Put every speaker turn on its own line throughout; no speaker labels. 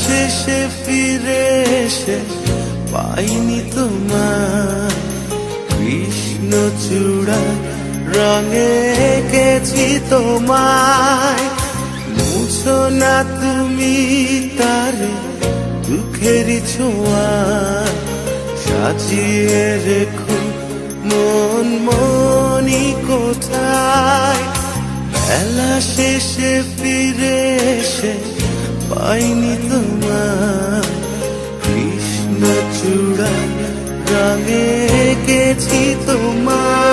শেষে ফিরে এসে পাইনি তোমার কৃষ্ণচূড়া রঙে এঁকেছি তোমায়। মুছো না তুমি তারে দুঃখেরই ছোঁয়া, সাজিয়ে রেখো মন মনি কোথায়। বেলা শেষে ফিরে এসে পাইনি তোমার কৃষ্ণচূড়া রঙে এঁকেছি তোমায়।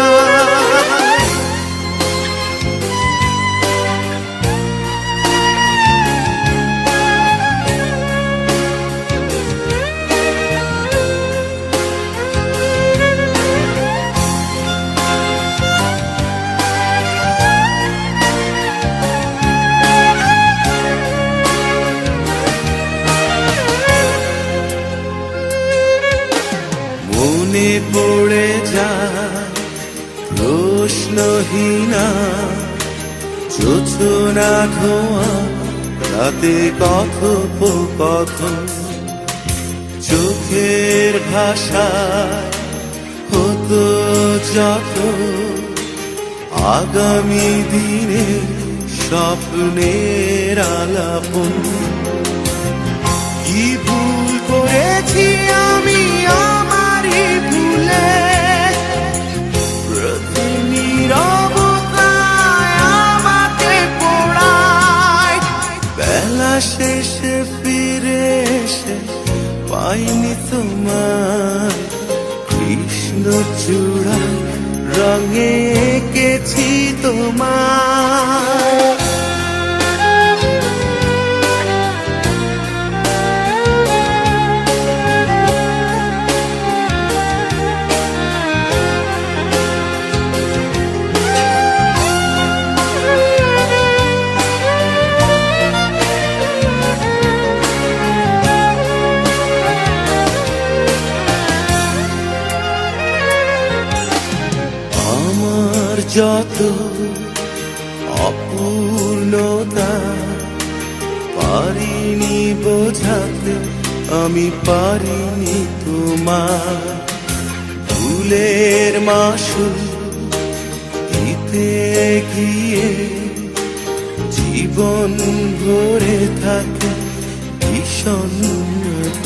মনে পড়ে যায় প্রশ্নহীনা যোছনা ধোয়া রাতে কথোপকথন। চোখের ভাষায় হতো যত আগামী দিনে স্বপ্নের আলাপন। কি ভুল করেছি আমি আমারই ভুলে, প্রতি নীরবতায় আমাকে পোড়ায়। বেলা শেষে ফিরে এসে পাইনি তোমার কৃষ্ণচূড়া রঙে এঁকেছি তোমায়। আমার যত অপূর্ণতা পারিনি বোঝাতে, আমি পারিনি তোমার ভুলের মাসুল দিতে গিয়ে। জীবন ভরে থাকে বিষণ্ণতায়,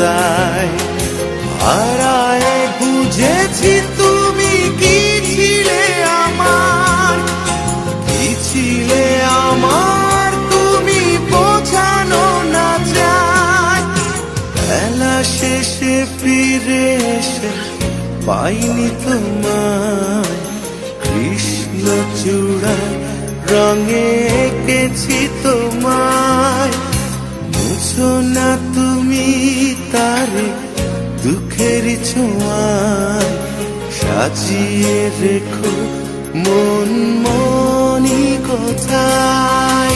হারায় বুঝেছি তুমি কি ছিলে আমার, কি ছিলে আমার তুমি বোঝানো না যায়। বেলা শেষে ফিরে এসে পাইনি তোমায় কৃষ্ণচূড়া রঙে এঁকেছি তোমায়। মুছো না তুমি তারে দুঃখেরই ছোঁয়ায়, সাজিয়ে রেখো মন মনি কোথায়।